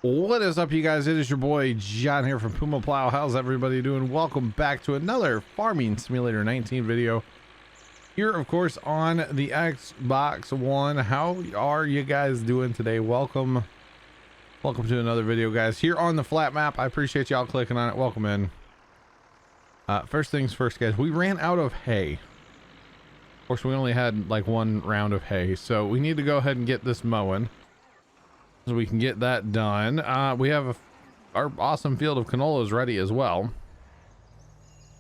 What is up, you guys? It is your boy John here from Puma Plow. How's everybody doing? Welcome back to another Farming Simulator 19 video here, of course, on the Xbox One. How are you guys doing today? Welcome to another video, guys, here on the flat map. I appreciate y'all clicking on it. Welcome in. First things first, guys, we ran out of hay. Of course, we only had like one round of hay, so we need to go ahead and get this mowing so we can get that done. We have our awesome field of canolas ready as well,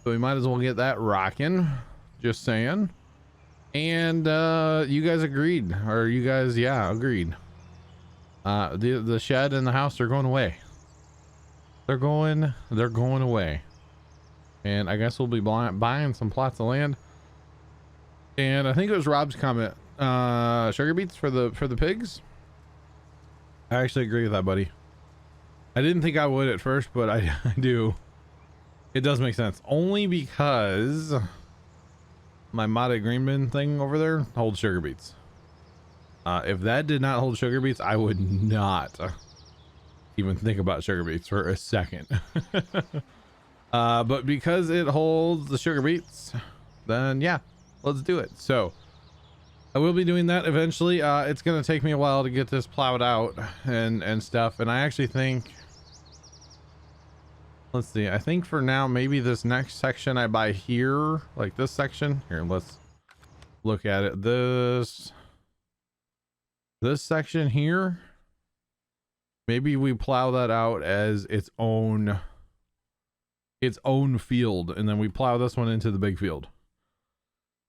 so we might as well get that rocking, just saying. And you guys agreed, or you guys agreed. The shed and the house are going away. They're going away, and I guess we'll be buying some plots of land. And I think it was Rob's comment, sugar beets for the pigs. I actually agree with that, buddy. I didn't think I would at first, but I do. It does make sense, only because my modded green bin thing over there holds sugar beets. If that did not hold sugar beets, I would not even think about sugar beets for a second. But because it holds the sugar beets, then yeah, let's do it. So I will be doing that eventually. It's going to take me a while to get this plowed out and stuff. And I actually think, let's see, I think for now, maybe this next section I buy here, like this section here. Let's look at it. This section here, maybe we plow that out as its own field. And then we plow this one into the big field.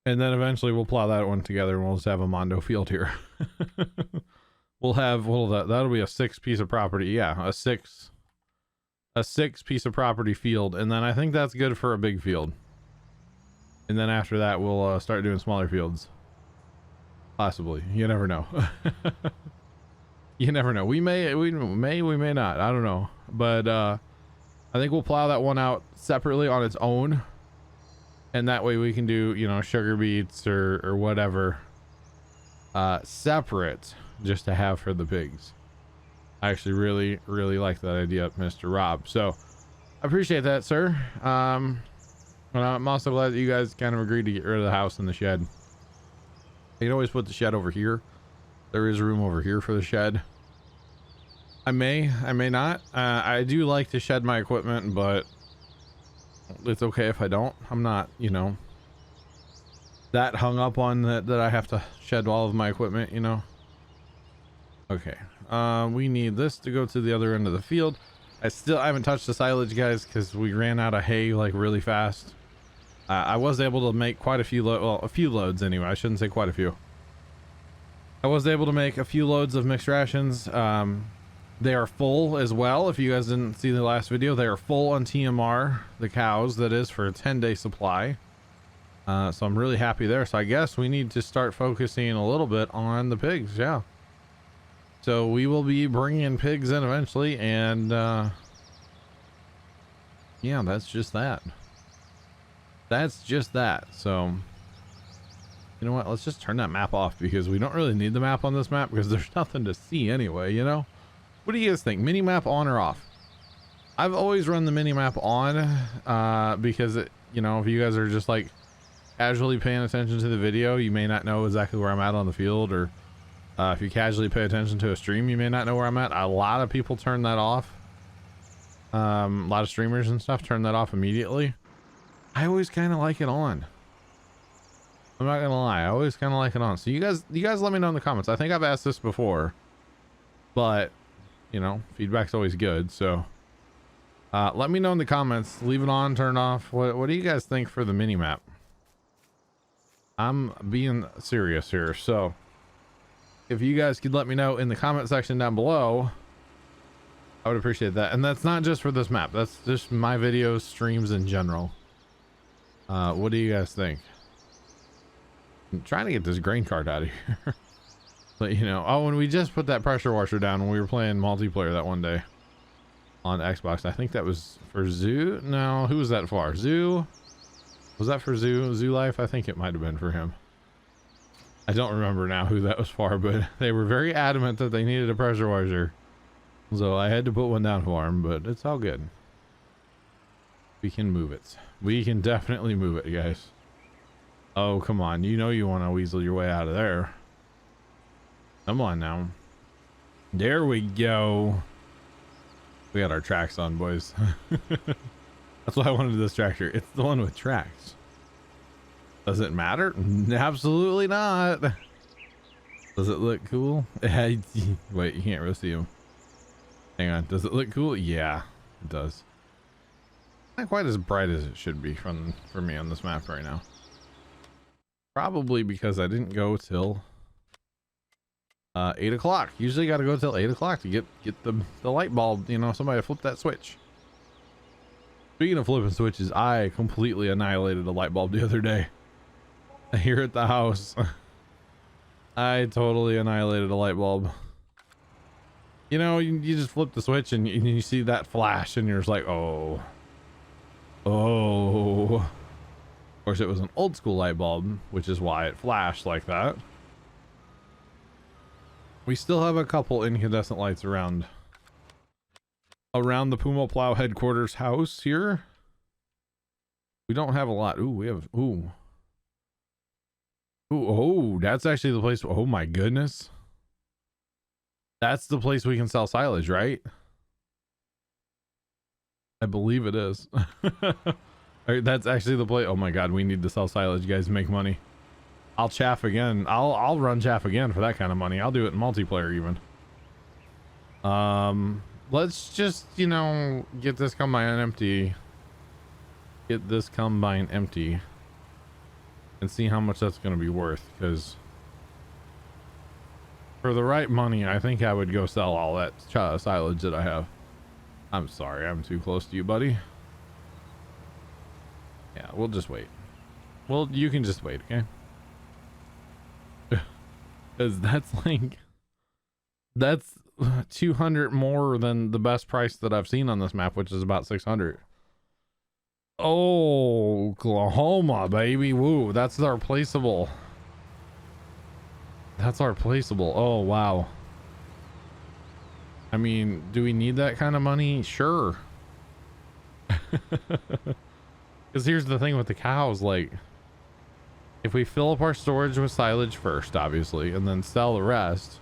And then eventually we'll plow that one together and we'll just have a mondo field here. We'll have, that'll be a 6 piece of property. Yeah, a six piece of property field. And then I think that's good for a big field. And then after that, we'll start doing smaller fields. Possibly. You never know. You never know. We may not. I don't know. But I think we'll plow that one out separately on its own. And that way we can do, you know, sugar beets or whatever separate, just to have for the pigs. I actually really like that idea, Mr. Rob. So I appreciate that, sir. And I'm also glad that you guys kind of agreed to get rid of the house and the shed. You can always put the shed over here. There is room over here for the shed. I may not. I do like to shed my equipment, but it's okay if I don't. I'm not, you know, that hung up on that I have to shed all of my equipment, you know. Okay, we need this to go to the other end of the field. I haven't touched the silage, guys, because we ran out of hay like really fast. I was able to make quite a few a few loads anyway. I shouldn't say quite a few. I was able to make a few loads of mixed rations. They are full as well. If you guys didn't see the last video, they are full on TMR, the cows, that is, for a 10-day supply. So I'm really happy there. So I guess we need to start focusing a little bit on the pigs. Yeah. So we will be bringing pigs in eventually. And yeah, that's just that. That's just that. So you know what? Let's just turn that map off, because we don't really need the map on this map, because there's nothing to see anyway, you know? What do you guys think? Mini map on or off? I've always run the mini map on because it, you know, if you guys are just like casually paying attention to the video, you may not know exactly where I'm at on the field, or if you casually pay attention to a stream, you may not know where I'm at. A lot of people turn that off. A lot of streamers and stuff turn that off immediately. I always kind of like it on. I'm not gonna lie, I always kind of like it on. So you guys let me know in the comments. I think I've asked this before, but you know, feedback's always good. So let me know in the comments. Leave it on, turn off. What do you guys think for the mini map? I'm being serious here. So if you guys could let me know in the comment section down below, I would appreciate that. And that's not just for this map, that's just my videos, streams in general. What do you guys think? I'm trying to get this grain cart out of here. But you know, oh, and we just put that pressure washer down when we were playing multiplayer that one day on Xbox. I think that was for Zoo. No, who was that for? Zoo? Was that for Zoo Life? I think it might have been for him. I don't remember now who that was for, but they were very adamant that they needed a pressure washer. So I had to put one down for him, but it's all good. We can move it. We can definitely move it, guys. Oh, come on. You know you want to weasel your way out of there. Come on now. There we go. We got our tracks on, boys. That's why I wanted this tractor. It's the one with tracks. Does it matter? Absolutely not. Does it look cool? Wait, you can't really see him. Hang on. Does it look cool? Yeah, it does. Not quite as bright as it should be for me on this map right now. Probably because I didn't go till 8 o'clock. Usually got to go till 8 o'clock to get the light bulb, you know, somebody to flip that switch. Speaking of flipping switches, I completely annihilated a light bulb the other day here at the house. I totally annihilated a light bulb. You know, you just flip the switch and you see that flash and you're just like, oh. Of course, it was an old school light bulb, which is why it flashed like that. We still have a couple incandescent lights around the Puma Plow headquarters house here. We don't have a lot. Ooh, we have, ooh. Ooh, oh, that's actually the place. Oh my goodness. That's the place we can sell silage, right? I believe it is. That's actually the place. Oh my God, we need to sell silage, guys, make money. I'll chaff again. I'll run chaff again for that kind of money. I'll do it in multiplayer even. Let's just, you know, get this combine empty. Get this combine empty. And see how much that's going to be worth, because for the right money, I think I would go sell all that silage that I have. I'm sorry, I'm too close to you, buddy. Yeah, we'll just wait. Well, you can just wait, okay? Because that's 200 more than the best price that I've seen on this map, which is about 600. Oh, Oklahoma, baby. Woo, that's our placeable. That's our placeable. Oh, wow. I mean, do we need that kind of money? Sure. Because here's the thing with the cows, like, if we fill up our storage with silage first, obviously, and then sell the rest,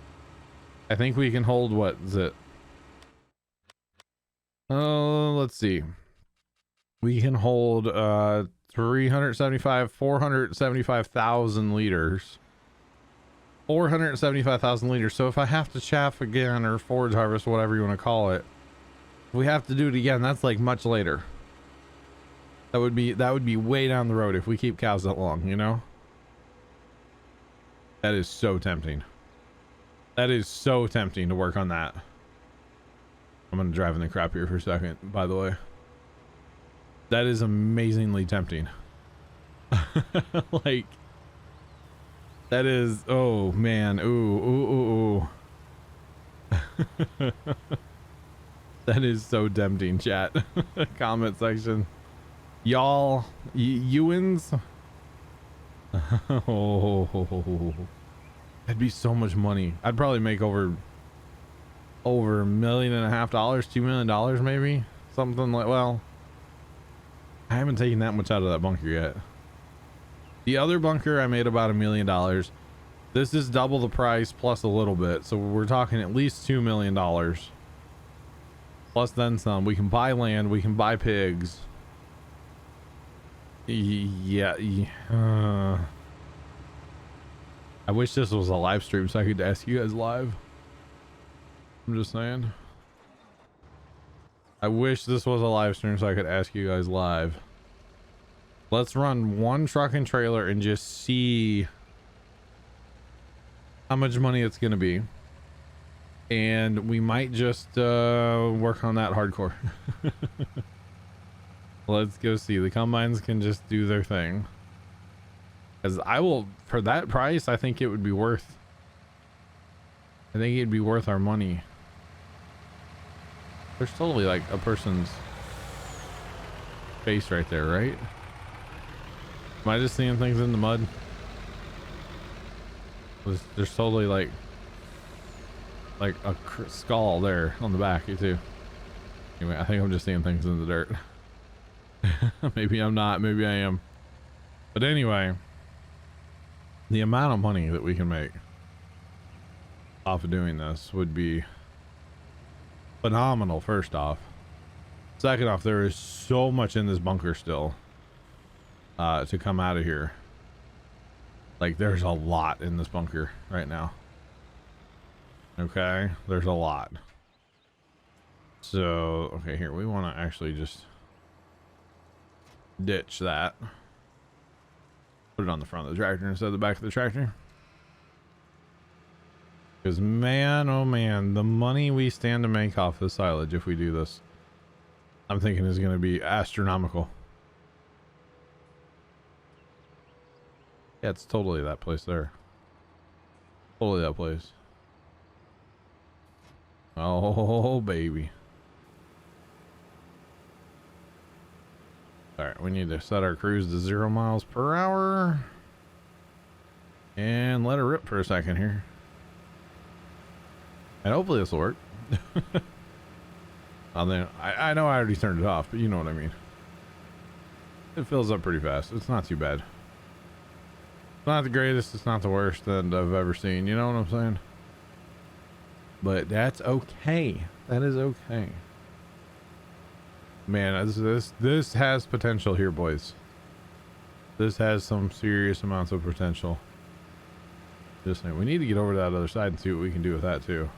I think we can hold, what is it? Let's see. We can hold 475,000 liters. 475,000 liters. So if I have to chaff again or forage harvest, whatever you want to call it, if we have to do it again, that's like much later. That would be way down the road if we keep cows that long, you know? That is so tempting. That is so tempting to work on that. I'm gonna drive in the crap here for a second, by the way. That is amazingly tempting. Like, that is, oh man, ooh. That is so tempting, chat. Comment section. Y'all, Ewans. Oh, that'd be so much money. I'd probably make over $1.5 million, $2 million maybe. Something like, well, I haven't taken that much out of that bunker yet. The other bunker I made about $1 million. This is double the price plus a little bit, so we're talking at least $2 million plus then some. We can buy land, we can buy pigs. Yeah. I wish this was a live stream so I could ask you guys live. I'm just saying. I wish this was a live stream so I could ask you guys live. Let's run one truck and trailer and just see how much money it's gonna be. And we might just work on that hardcore. Let's go see. The combines can just do their thing. Because I will, for that price, I think it would be worth. I think it'd be worth our money. There's totally like a person's face right there, right? Am I just seeing things in the mud? There's totally like like a skull there on the back too. Anyway, I think I'm just seeing things in the dirt. Maybe I'm not, maybe I am. But anyway, the amount of money that we can make off of doing this would be phenomenal, first off. Second off, there is so much in this bunker still to come out of here. Like, there's a lot in this bunker right now. Okay, there's a lot. So, okay, here, we want to actually just ditch that. Put it on the front of the tractor instead of the back of the tractor. Because, man, oh man, the money we stand to make off the silage if we do this, I'm thinking is going to be astronomical. Yeah, it's totally that place there. Totally that place. Oh, baby. All right, we need to set our cruise to 0 miles per hour. And let her rip for a second here. And hopefully this will work. I know I already turned it off, but you know what I mean. It fills up pretty fast. It's not too bad. It's not the greatest. It's not the worst that I've ever seen. You know what I'm saying? But that's okay. That is okay. Man, this has potential here, boys. This has some serious amounts of potential. Just saying, we need to get over to that other side and see what we can do with that too.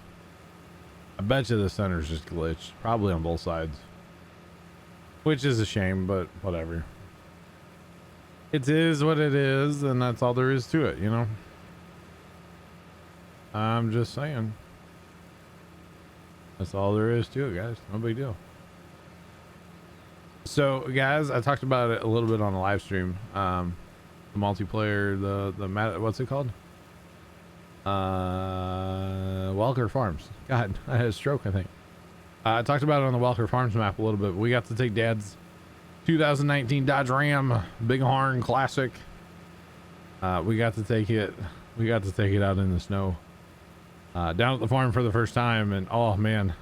I bet you the center's just glitched, probably on both sides, which is a shame, but whatever. It is what it is, and that's all there is to it, you know. I'm just saying. That's all there is to it, guys. No big deal. So, guys, I talked about it a little bit on the live stream. The multiplayer, the what's it called? Welker Farms. God, I had a stroke, I think. I talked about it on the Welker Farms map a little bit. We got to take Dad's 2019 Dodge Ram Bighorn Classic. We got to take it. We got to take it out in the snow. Down at the farm for the first time, and oh man,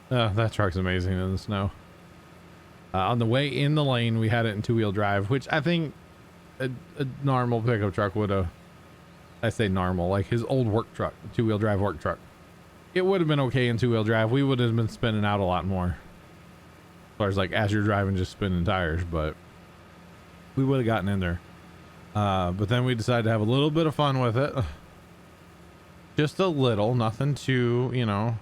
that truck's amazing in the snow. On the way in the lane, we had it in 2-wheel drive, which I think a normal pickup truck would have. I say normal, like his old work truck, 2-wheel drive work truck. It would have been okay in 2-wheel drive. We would have been spinning out a lot more. As far as like as you're driving, just spinning tires, but we would have gotten in there. But then we decided to have a little bit of fun with it. Just a little, nothing too, you know,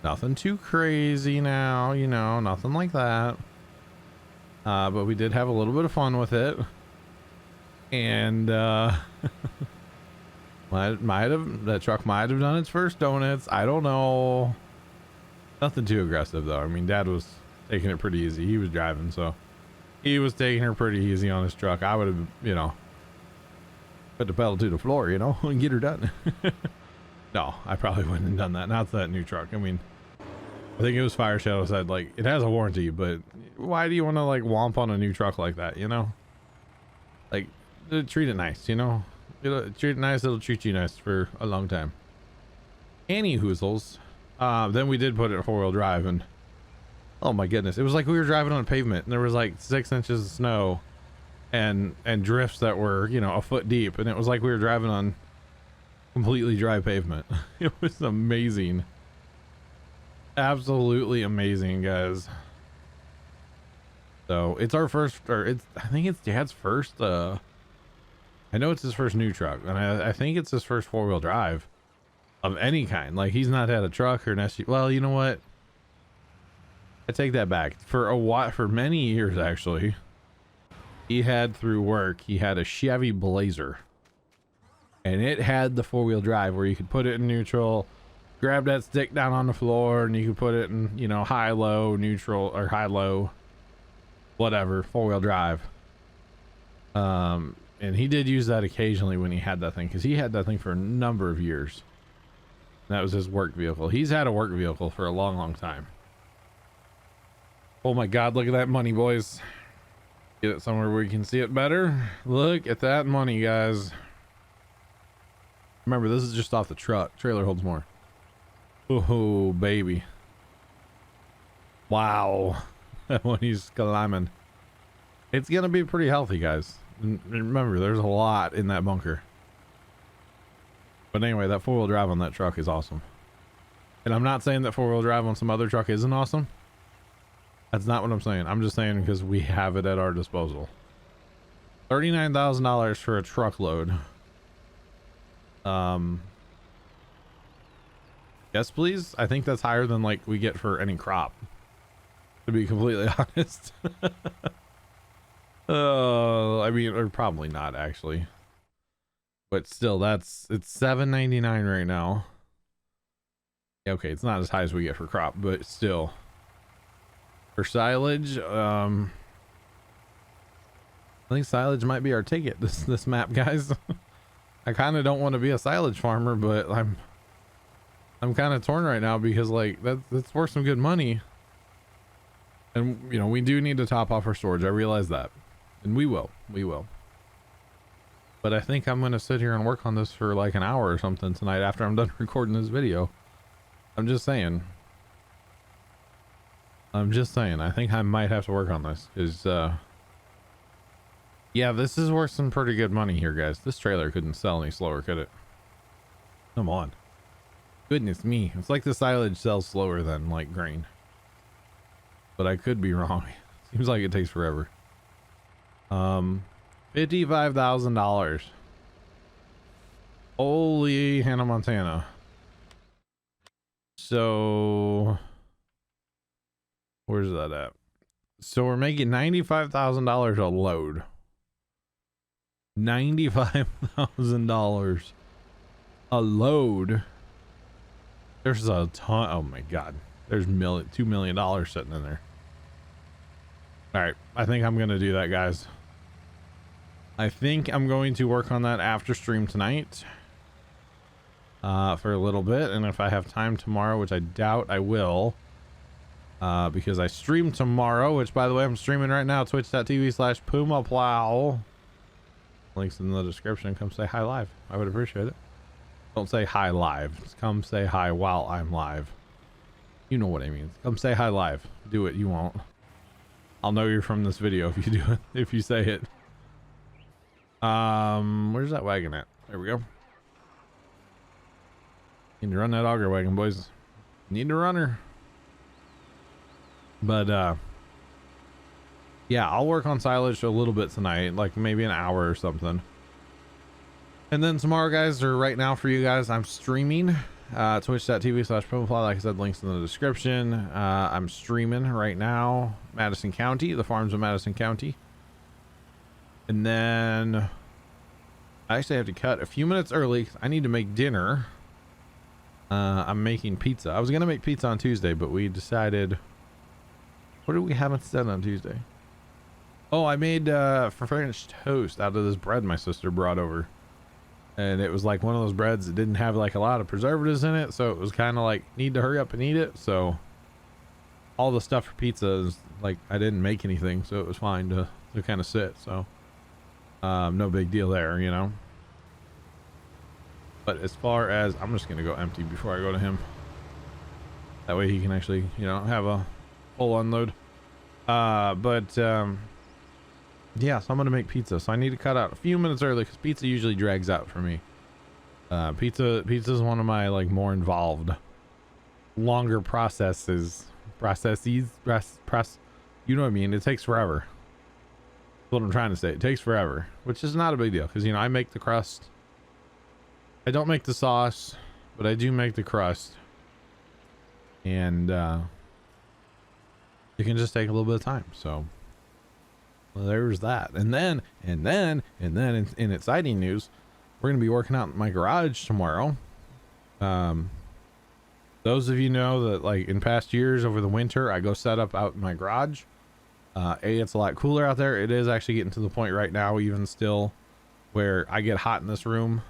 nothing too crazy now, you know, nothing like that. But we did have a little bit of fun with it. And that truck might have done its first donuts. I don't know. Nothing too aggressive though. I mean, Dad was taking it pretty easy. He was driving, so he was taking her pretty easy on his truck. I would have, you know, put the pedal to the floor, you know, and get her done. No, I probably wouldn't have done that. Not that new truck. I mean, I think it was Fire Shadow said, like, it has a warranty, but why do you want to like womp on a new truck like that, you know? Like, treat it nice, you know? It'll treat it nice, it'll treat you nice for a long time. Any hoozles. Then we did put it in 4-wheel drive, and oh my goodness, it was like we were driving on a pavement, and there was like 6 inches of snow and drifts that were, you know, a foot deep, and it was like we were driving on completely dry pavement. It was amazing. Absolutely amazing, guys. So it's our first, or it's, I think it's Dad's first, I know it's his first new truck, and I think it's his first 4-wheel drive of any kind. Like, he's not had a truck or an SUV. Well, you know what? I take that back. For a while, for many years actually, he had through work, he had a Chevy Blazer, and it had the 4-wheel drive where you could put it in neutral, grab that stick down on the floor, and you could put it in, you know, high, low, neutral, or high, low, whatever, 4-wheel drive. And he did use that occasionally when he had that thing, because he had that thing for a number of years. That was his work vehicle. He's had a work vehicle for a long, long time. Oh my God, look at that money, boys. Get it somewhere where you can see it better. Look at that money, guys. Remember, this is just off the truck. Trailer holds more. Oh, baby. Wow. When he's climbing. It's going to be pretty healthy, guys. And remember, there's a lot in that bunker. But anyway, that four-wheel drive on that truck is awesome. And I'm not saying that four-wheel drive on some other truck isn't awesome. That's not what I'm saying. I'm just saying because we have it at our disposal. $39,000 for a truckload. Yes, please. I think that's higher than like we get for any crop, to be completely honest. I mean, or probably not actually, but still, it's $7.99 right now. Okay, it's not as high as we get for crop, but still, for silage, I think silage might be our ticket this map, guys. I kind of don't want to be a silage farmer, but I'm kind of torn right now because like that's worth some good money. And you know, we do need to top off our storage. I realize that. And we will. But I think I'm going to sit here and work on this for like an hour or something tonight after I'm done recording this video. I'm just saying. I think I might have to work on this because yeah, this is worth some pretty good money here, guys. This trailer couldn't sell any slower, could it? Come on. Goodness me. It's like the silage sells slower than like grain. But I could be wrong. Seems like it takes forever. $55,000. Holy Hannah Montana. So where's that at? So we're making $95,000 a load. $95,000 a load. There's a ton. Oh my god, there's $2 million sitting in there. All right, I think I'm gonna do that, guys. I think I'm going to work on that after stream tonight for a little bit, and if I have time tomorrow, which I doubt I will, because I stream tomorrow, which by the way I'm streaming right now, twitch.tv/Puma Plow. Links in the description. Come say hi live. I would appreciate it. Don't say hi live. Just come say hi while I'm live. You know what I mean. Come say hi live. Do it. You won't. I'll know you're from this video if you do it. If you say it. Where's that wagon at? There we go. Need to run that auger wagon, boys. Need to run her. But yeah, I'll work on silage a little bit tonight, like maybe an hour or something. And then tomorrow, guys, or right now for you guys, I'm streaming twitch.tv/PumaPlow. Like I said, links in the description. I'm streaming right now, Madison County, the farms of Madison County. And then I actually have to cut a few minutes early. I need to make dinner. I'm making pizza. I was going to make pizza on Tuesday, but we decided, what did we have instead on Tuesday? Oh, I made French toast out of this bread my sister brought over. And it was like one of those breads that didn't have like a lot of preservatives in it. So it was kind of like, need to hurry up and eat it. So all the stuff for pizza is like, I didn't make anything. So it was fine to kind of sit. So no big deal there, you know. But as far as, I'm just going to go empty before I go to him. That way he can actually, you know, have a full unload. Yeah, so I'm gonna make pizza, so I need to cut out a few minutes early because pizza usually drags out for me. Pizza is one of my like more involved, longer processes. You know what I mean? It takes forever. That's what I'm trying to say. It takes forever, which is not a big deal because, you know, I make the crust. I don't make the sauce, but I do make the crust, and it can just take a little bit of time. So. Well, there's that. And then in exciting news, we're going to be working out in my garage tomorrow. Those of you know that like in past years over the winter, I go set up out in my garage. It's a lot cooler out there. It is actually getting to the point right now, even still, where I get hot in this room.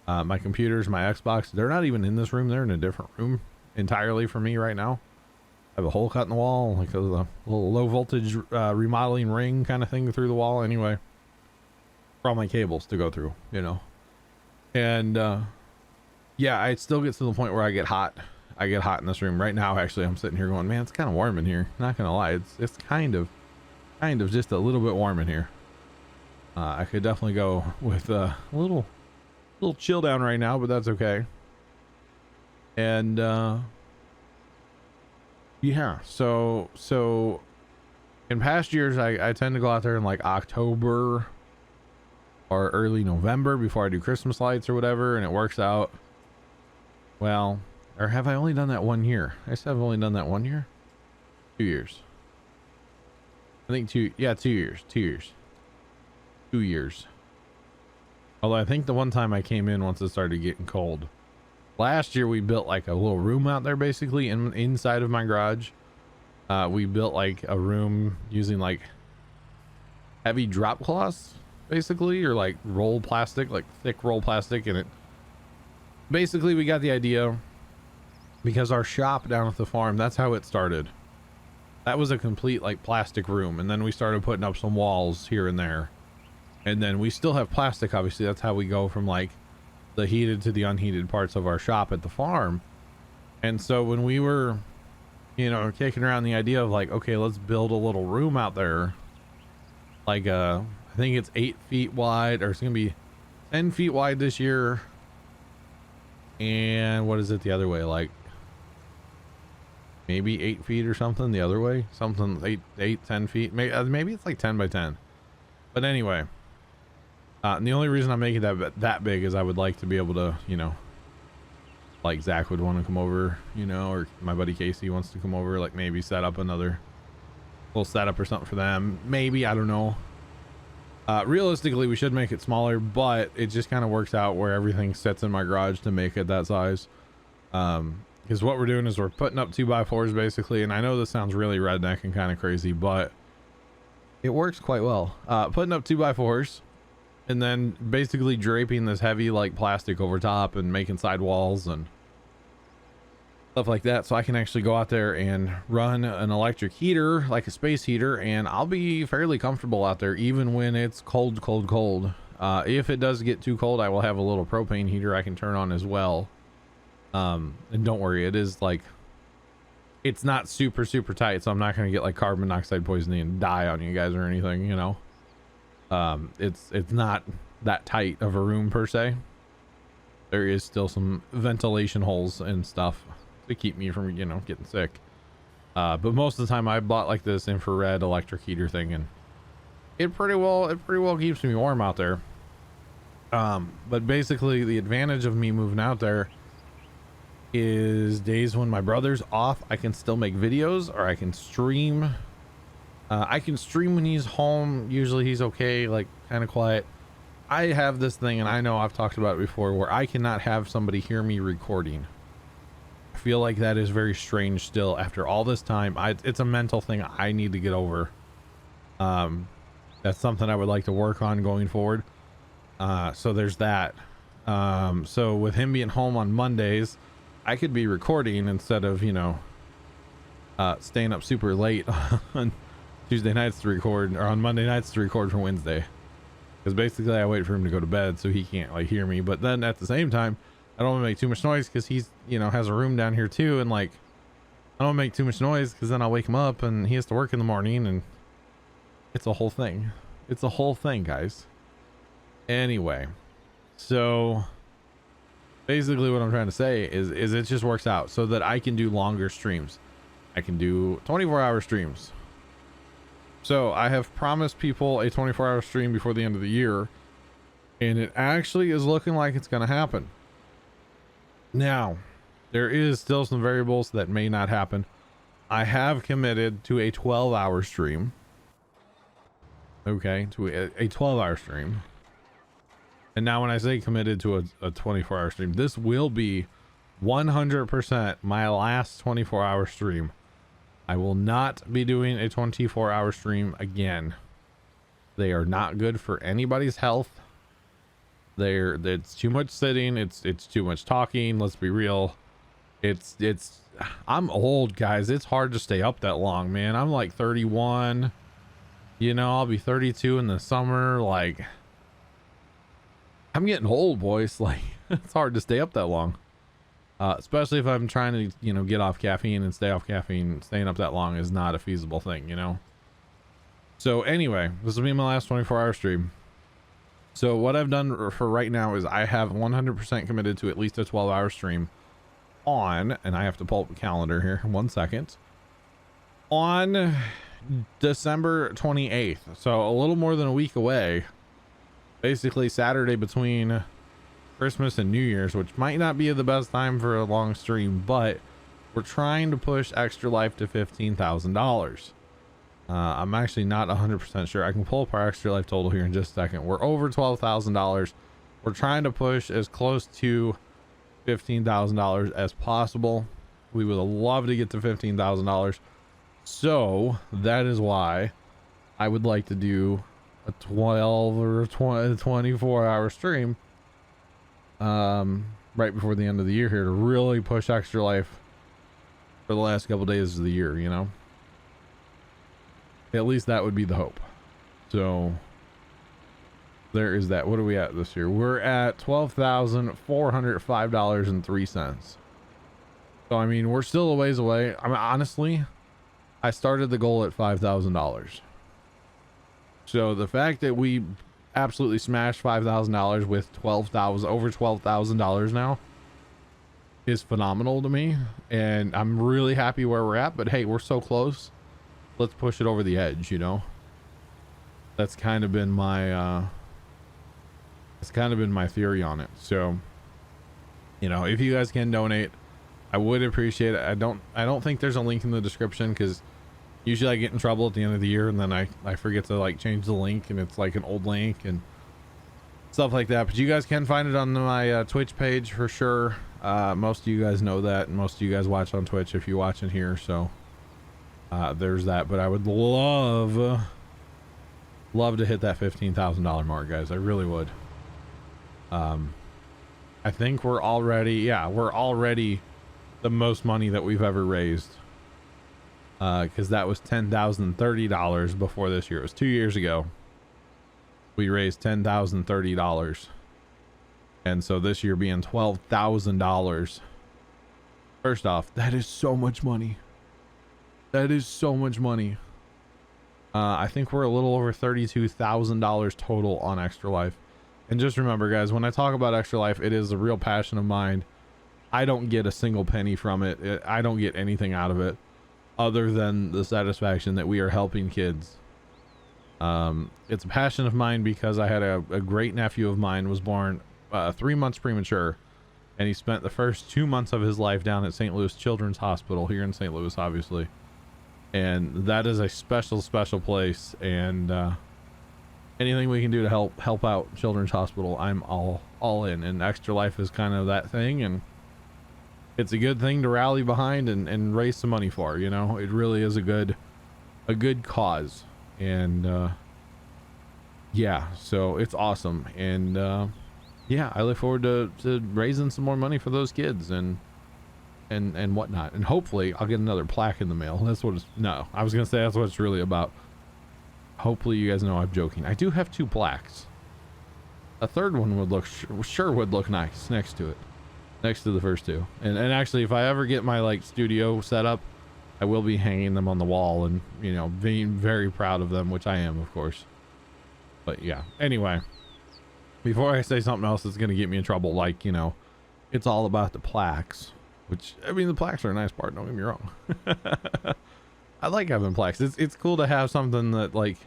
My computers, my Xbox, they're not even in this room. They're in a different room entirely for me right now. I have a hole cut in the wall, like a little low voltage remodeling ring kind of thing through the wall anyway, for all my cables to go through, you know. And Yeah, it still gets to the point where I get hot. I get hot in this room right now. Actually, I'm sitting here going, man, it's kind of warm in here. Not gonna lie, it's kind of just a little bit warm in here. I could definitely go with a little chill down right now, but that's okay. And yeah, so in past years, I tend to go out there in like October or early November before I do Christmas lights or whatever, and it works out well. Or have I only done that 1 year? I said I've only done that 1 year? 2 years. I think 2 years. 2 years. Although I think the one time I came in once it started getting cold. Last year we built like a little room out there basically inside of my garage. We built like a room using like heavy drop cloths basically, or like roll plastic, like thick roll plastic, and it basically, we got the idea because our shop down at the farm, that's how it started. That was a complete like plastic room, and then we started putting up some walls here and there, and then we still have plastic. Obviously, that's how we go from like the heated to the unheated parts of our shop at the farm. And so when we were, you know, kicking around the idea of like, okay, let's build a little room out there, like I think it's 8 feet wide, or it's gonna be 10 feet wide this year, and what is it the other way, like maybe 8 feet or something the other way, something 10 feet, maybe it's like 10 by 10. But anyway, and the only reason I'm making that big is I would like to be able to, you know, like Zach would want to come over, you know, or my buddy Casey wants to come over, like maybe set up another little setup or something for them, maybe, I don't know. Realistically, we should make it smaller, but it just kind of works out where everything sits in my garage to make it that size. Because what we're doing is we're putting up 2x4s basically, and I know this sounds really redneck and kind of crazy, but it works quite well. Putting up 2x4s and then basically draping this heavy like plastic over top and making side walls and stuff like that, so I can actually go out there and run an electric heater, like a space heater, and I'll be fairly comfortable out there even when it's cold. If it does get too cold, I will have a little propane heater I can turn on as well. And don't worry, it is like, it's not super tight, so I'm not going to get like carbon monoxide poisoning and die on you guys or anything, you know. It's not that tight of a room per se. There is still some ventilation holes and stuff to keep me from, you know, getting sick. But most of the time I bought like this infrared electric heater thing, and it pretty well keeps me warm out there. But basically the advantage of me moving out there is days when my brother's off, I can still make videos, or I can stream. I can stream when he's home. Usually he's okay, like kind of quiet. I have this thing, and I know I've talked about it before, where I cannot have somebody hear me recording. I feel like that is very strange still after all this time. It's a mental thing I need to get over. That's something I would like to work on going forward. So there's that. So with him being home on Mondays, I could be recording instead of, you know, staying up super late on Tuesday nights to record, or on Monday nights to record for Wednesday. Because basically I wait for him to go to bed so he can't like hear me, but then at the same time I don't want to make too much noise because he's, you know, has a room down here too, and like I don't make too much noise because then I'll wake him up and he has to work in the morning, and it's a whole thing. It's a whole thing, guys. Anyway, so basically what I'm trying to say is it just works out so that I can do longer streams. I can do 24-hour streams. So I have promised people a 24-hour stream before the end of the year, and it actually is looking like it's going to happen. Now, there is still some variables that may not happen. I have committed to a 12-hour stream. Okay, to a 12-hour stream. And now when I say committed to a 24-hour stream, this will be 100% my last 24-hour stream. I will not be doing a 24-hour stream again. They are not good for anybody's health. It's too much sitting, it's too much talking, let's be real. I'm old, guys. It's hard to stay up that long, man. I'm like 31. You know, I'll be 32 in the summer. Like, I'm getting old, boys. Like, it's hard to stay up that long. Especially if I'm trying to, you know, get off caffeine and stay off caffeine. Staying up that long is not a feasible thing, you know. So anyway, this will be my last 24-hour stream. So what I've done for right now is I have 100% committed to at least a 12-hour stream on, and I have to pull up the calendar here, 1 second, on December 28th. So a little more than a week away, basically Saturday between Christmas and New Year's, which might not be the best time for a long stream, but we're trying to push Extra Life to $15,000. I'm actually not 100% sure. I can pull up our Extra Life total here in just a second. We're over $12,000. We're trying to push as close to $15,000 as possible. We would love to get to $15,000. So that is why I would like to do a 12 or 24-hour stream right before the end of the year here to really push Extra Life for the last couple days of the year, you know. At least that would be the hope. So there is that. What are we at this year? We're at $12,405.03. So I mean, we're still a ways away. I mean, honestly, I started the goal at $5,000. So the fact that we absolutely smashed $5,000 with over $12,000 now is phenomenal to me, and I'm really happy where we're at. But hey, we're so close. Let's push it over the edge, you know. That's kind of been my theory on it. So, you know, if you guys can donate, I would appreciate it. I don't think there's a link in the description, because usually I get in trouble at the end of the year and then I forget to like change the link, and it's like an old link and stuff like that. But you guys can find it on my Twitch page for sure. Most of you guys know that, and most of you guys watch on Twitch if you're watching here. So there's that. But I would love to hit that $15,000 mark, guys. I really would. I think we're already the most money that we've ever raised, because that was $10,030 before this year. It was 2 years ago we raised $10,030, and so this year being $12,000. First off, that is so much money. That is so much money. I think we're a little over $32,000 total on Extra Life. And just remember, guys, when I talk about Extra Life, it is a real passion of mine. I don't get a single penny from it. I don't get anything out of it other than the satisfaction that we are helping kids. It's a passion of mine because I had a great nephew of mine, was born 3 months premature, and he spent the first 2 months of his life down at St. Louis Children's Hospital here in St. Louis, obviously. And that is a special place, and anything we can do to help out Children's Hospital, I'm all in. And Extra Life is kind of that thing, and it's a good thing to rally behind and raise some money for. You know, it really is a good cause. And yeah, so it's awesome. And yeah, I look forward to raising some more money for those kids and whatnot. And hopefully I'll get another plaque in the mail. That's what it's, no, I was gonna say that's what it's really about. Hopefully you guys know I'm joking. I do have 2 plaques. A third one would look sure would look nice next to it, next to the first 2. And actually, if I ever get my like studio set up, I will be hanging them on the wall and, you know, being very proud of them, which I am, of course. But yeah, anyway, before I say something else that's gonna get me in trouble, like, you know, it's all about the plaques. Which, I mean, the plaques are a nice part, don't get me wrong. I like having plaques. It's cool to have something that like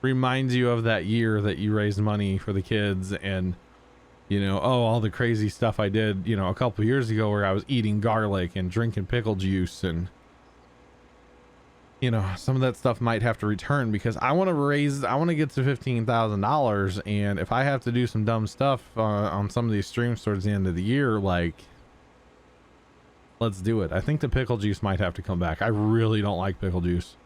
reminds you of that year that you raised money for the kids, and, you know, oh, all the crazy stuff I did, you know, a couple of years ago where I was eating garlic and drinking pickle juice, and, you know, some of that stuff might have to return because I want to get to $15,000. And if I have to do some dumb stuff on some of these streams towards the end of the year, like, let's do it. I think the pickle juice might have to come back. I really don't like pickle juice.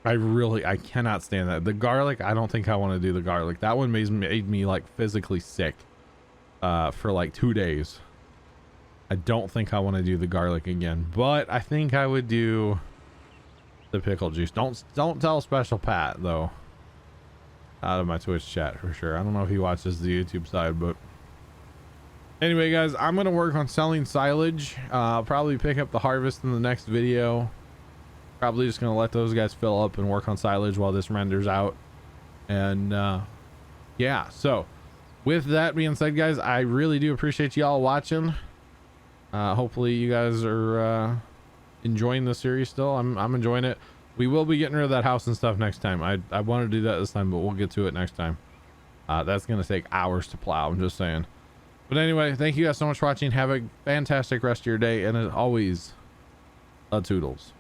I cannot stand that. The garlic, I don't think I want to do the garlic. That one made me like physically sick for like 2 days. I don't think I want to do the garlic again, but I think I would do the pickle juice. Don't tell Special Pat though, out of my Twitch chat for sure. I don't know if he watches the YouTube side, but Anyway, guys, I'm gonna work on selling silage. I'll probably pick up the harvest in the next video. Probably just gonna let those guys fill up and work on silage while this renders out. And yeah, so with that being said, guys, I really do appreciate y'all watching. Hopefully you guys are enjoying the series still. I'm enjoying it. We will be getting rid of that house and stuff next time. I want to do that this time, but we'll get to it next time. That's gonna take hours to plow, I'm just saying. But anyway, thank you guys so much for watching. Have a fantastic rest of your day, and as always, toodles.